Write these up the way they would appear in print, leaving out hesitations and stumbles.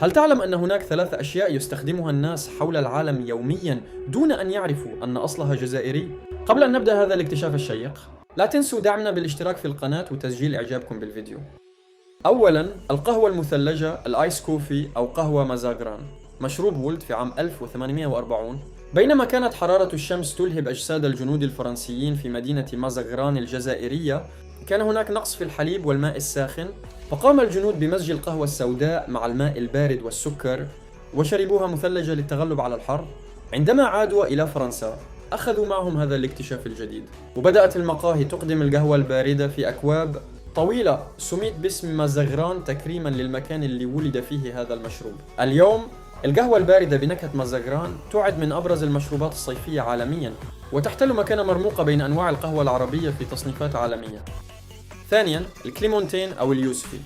هل تعلم أن هناك 3 أشياء يستخدمها الناس حول العالم يومياً دون أن يعرفوا أن أصلها جزائري؟ قبل أن نبدأ هذا الاكتشاف الشيق، لا تنسوا دعمنا بالاشتراك في القناة وتسجيل إعجابكم بالفيديو. أولاً، القهوة المثلجة الآيس كوفي أو قهوة مازاغران، مشروب وولد في عام 1840. بينما كانت حرارة الشمس تلهب أجساد الجنود الفرنسيين في مدينة مازاغران الجزائرية، كان هناك نقص في الحليب والماء الساخن، فقام الجنود بمزج القهوة السوداء مع الماء البارد والسكر وشربوها مثلجة للتغلب على الحر. عندما عادوا إلى فرنسا أخذوا معهم هذا الاكتشاف الجديد، وبدأت المقاهي تقدم القهوة الباردة في أكواب طويلة سميت باسم مازاغران تكريما للمكان اللي ولد فيه هذا المشروب. اليوم القهوة الباردة بنكهة مازاغران تعد من أبرز المشروبات الصيفية عالميا، وتحتل مكانة مرموقة بين أنواع القهوة العربية في تصنيفات عالمية. ثانيا، الكليمونتين أو اليوسفي.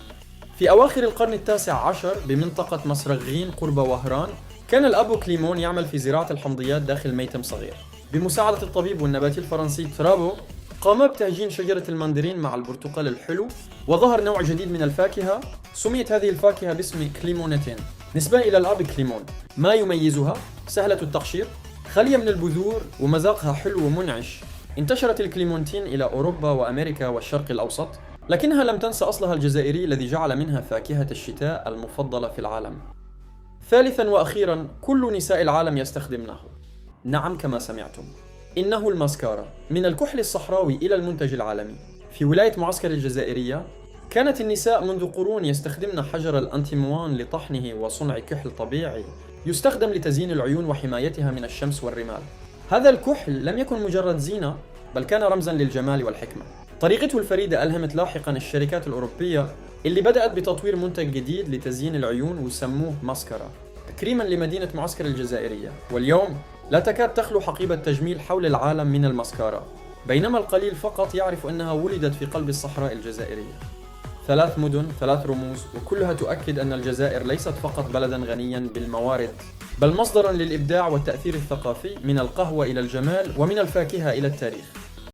في أواخر القرن ال19 بمنطقة مصرغين قرب وهران، كان الأب كليمون يعمل في زراعة الحمضيات داخل ميتم صغير. بمساعدة الطبيب والنباتي الفرنسي ترابو، قام بتهجين شجرة الماندرين مع البرتقال الحلو، وظهر نوع جديد من الفاكهة. سميت هذه الفاكهة باسم كليمونتين نسبة إلى الأب كليمون. ما يميزها سهلة التقشير، خالية من البذور، ومذاقها حلو ومنعش. انتشرت الكليمونتين إلى أوروبا وأمريكا والشرق الأوسط، لكنها لم تنسى أصلها الجزائري الذي جعل منها فاكهة الشتاء المفضلة في العالم. ثالثاً وأخيراً، كل نساء العالم يستخدمنه. نعم، كما سمعتم، إنه الماسكارا. من الكحل الصحراوي إلى المنتج العالمي، في ولاية معسكر الجزائرية كانت النساء منذ قرون يستخدمن حجر الأنتيموان لطحنه وصنع كحل طبيعي يستخدم لتزيين العيون وحمايتها من الشمس والرمال. هذا الكحل لم يكن مجرد زينة، بل كان رمزاً للجمال والحكمة. طريقته الفريدة ألهمت لاحقاً الشركات الأوروبية اللي بدأت بتطوير منتج جديد لتزيين العيون وسموه ماسكارا تكريماً لمدينة معسكر الجزائرية. واليوم لا تكاد تخلو حقيبة تجميل حول العالم من الماسكارا، بينما القليل فقط يعرف أنها ولدت في قلب الصحراء الجزائرية. 3 مدن، 3 رموز، وكلها تؤكد أن الجزائر ليست فقط بلداً غنياً بالموارد، بل مصدراً للإبداع والتأثير الثقافي، من القهوة إلى الجمال ومن الفاكهة إلى التاريخ.